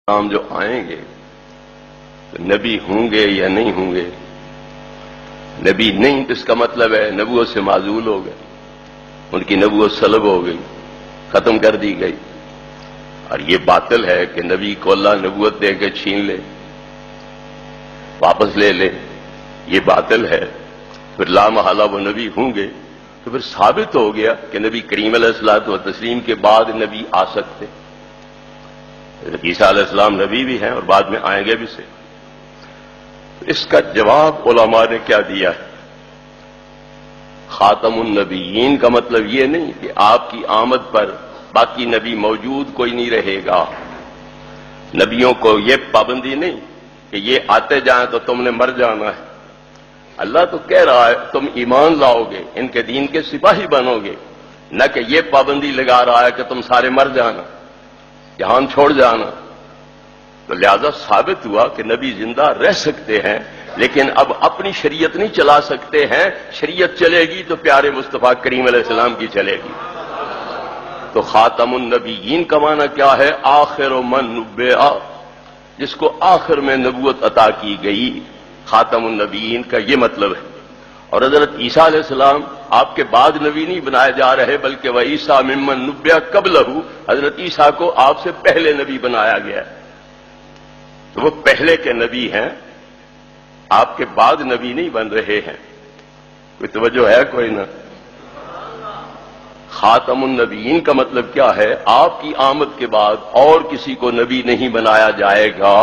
نام جو آئیں گے تو نبی ہوں گے یا نہیں ہوں گے؟ نبی نہیں تو اس کا مطلب ہے نبوت سے معزول ہو گئے، ان کی نبوت سلب ہو گئی، ختم کر دی گئی۔ اور یہ باطل ہے کہ نبی کو اللہ نبوت دے کے چھین لے، واپس لے لے، یہ باطل ہے۔ پھر لا محالہ وہ نبی ہوں گے تو پھر ثابت ہو گیا کہ نبی کریم علیہ الصلوۃ والتسلیم کے بعد نبی آ سکتے۔ عیسیٰ علیہ السلام نبی بھی ہیں اور بعد میں آئیں گے بھی سے۔ اس کا جواب علماء نے کیا دیا ہے؟ خاتم النبیین کا مطلب یہ نہیں کہ آپ کی آمد پر باقی نبی موجود کوئی نہیں رہے گا۔ نبیوں کو یہ پابندی نہیں کہ یہ آتے جائیں تو تم نے مر جانا ہے۔ اللہ تو کہہ رہا ہے تم ایمان لاؤ گے، ان کے دین کے سپاہی بنو گے، نہ کہ یہ پابندی لگا رہا ہے کہ تم سارے مر جانا، جہان چھوڑ جانا۔ تو لہذا ثابت ہوا کہ نبی زندہ رہ سکتے ہیں، لیکن اب اپنی شریعت نہیں چلا سکتے ہیں۔ شریعت چلے گی تو پیارے مصطفیٰ کریم علیہ السلام کی چلے گی۔ تو خاتم النبیین کا معنی کیا ہے؟ آخر من نبئ، جس کو آخر میں نبوت عطا کی گئی، خاتم النبیین کا یہ مطلب ہے۔ اور حضرت عیسیٰ علیہ السلام آپ کے بعد نبی نہیں بنائے جا رہے، بلکہ وعیسیٰ ممن نبئ قبلہ، حضرت عیسیٰ کو آپ سے پہلے نبی بنایا گیا ہے۔ تو وہ پہلے کے نبی ہیں، آپ کے بعد نبی نہیں بن رہے ہیں۔ کوئی توجہ ہے کوئی نہ؟ خاتم النبیین کا مطلب کیا ہے؟ آپ کی آمد کے بعد اور کسی کو نبی نہیں بنایا جائے گا۔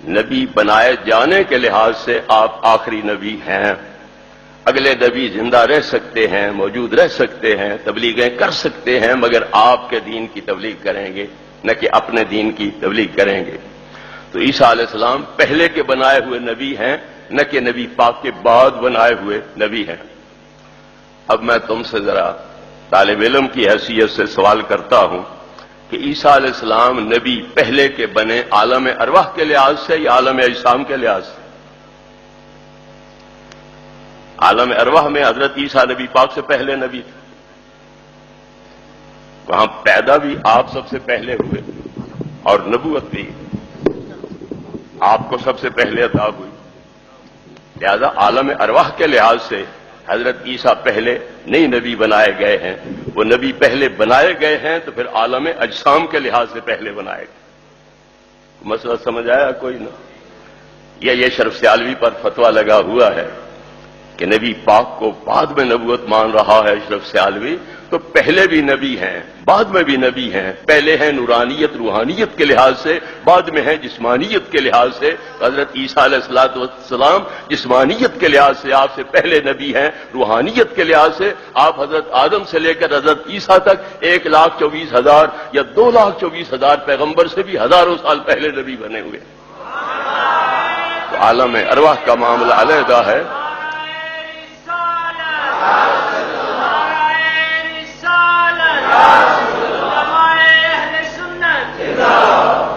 نبی بنائے جانے کے لحاظ سے آپ آخری نبی ہیں۔ اگلے نبی زندہ رہ سکتے ہیں، موجود رہ سکتے ہیں، تبلیغیں کر سکتے ہیں، مگر آپ کے دین کی تبلیغ کریں گے، نہ کہ اپنے دین کی تبلیغ کریں گے۔ تو عیسیٰ علیہ السلام پہلے کے بنائے ہوئے نبی ہیں، نہ کہ نبی پاک کے بعد بنائے ہوئے نبی ہیں۔ اب میں تم سے ذرا طالب علم کی حیثیت سے سوال کرتا ہوں کہ عیسیٰ علیہ السلام نبی پہلے کے بنے عالم ارواح کے لحاظ سے یا عالم اجسام کے لحاظ سے؟ عالم ارواح میں حضرت عیسیٰ نبی پاک سے پہلے نبی تھے، وہاں پیدا بھی آپ سب سے پہلے ہوئے اور نبوت بھی آپ کو سب سے پہلے عطا ہوئی۔ لہذا عالم ارواح کے لحاظ سے حضرت عیسیٰ پہلے نہیں نبی بنائے گئے ہیں، وہ نبی پہلے بنائے گئے ہیں تو پھر عالم اجسام کے لحاظ سے پہلے بنائے گئے۔ مسئلہ سمجھ آیا کوئی نہ؟ یہ شرف سیالوی پر فتویٰ لگا ہوا ہے کہ نبی پاک کو بعد میں نبوت مان رہا ہے اشرف سیالوی، تو پہلے بھی نبی ہیں، بعد میں بھی نبی ہیں۔ پہلے ہیں نورانیت روحانیت کے لحاظ سے، بعد میں ہیں جسمانیت کے لحاظ سے۔ حضرت عیسیٰ علیہ السلام جسمانیت کے لحاظ سے آپ سے پہلے نبی ہیں، روحانیت کے لحاظ سے آپ حضرت آدم سے لے کر حضرت عیسیٰ تک 1,24,000 یا 2,24,000 پیغمبر سے بھی ہزاروں سال پہلے نبی بنے ہوئے۔ تو عالم ارواح کا معاملہ علیحدہ ہے۔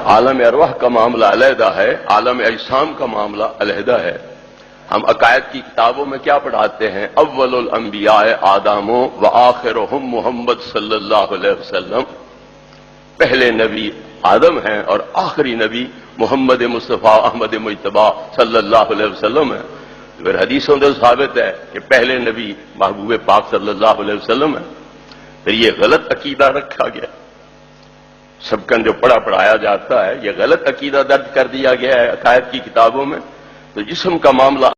عالم ارواح کا معاملہ علیحدہ ہے، عالم اجسام کا معاملہ علیحدہ ہے۔ ہم عقائد کی کتابوں میں کیا پڑھاتے ہیں؟ اول الانبیاء آدم و آخرہم محمد صلی اللہ علیہ وسلم، پہلے نبی آدم ہیں اور آخری نبی محمد مصطفیٰ احمد مجتبیٰ صلی اللہ علیہ وسلم ہیں۔ پھر حدیثوں سے ثابت ہے کہ پہلے نبی محبوب پاک صلی اللہ علیہ وسلم ہے۔ پھر یہ غلط عقیدہ رکھا گیا، سب کن جو پڑھایا جاتا ہے، یہ غلط عقیدہ درج کر دیا گیا ہے عقائد کی کتابوں میں۔ تو جسم کا معاملہ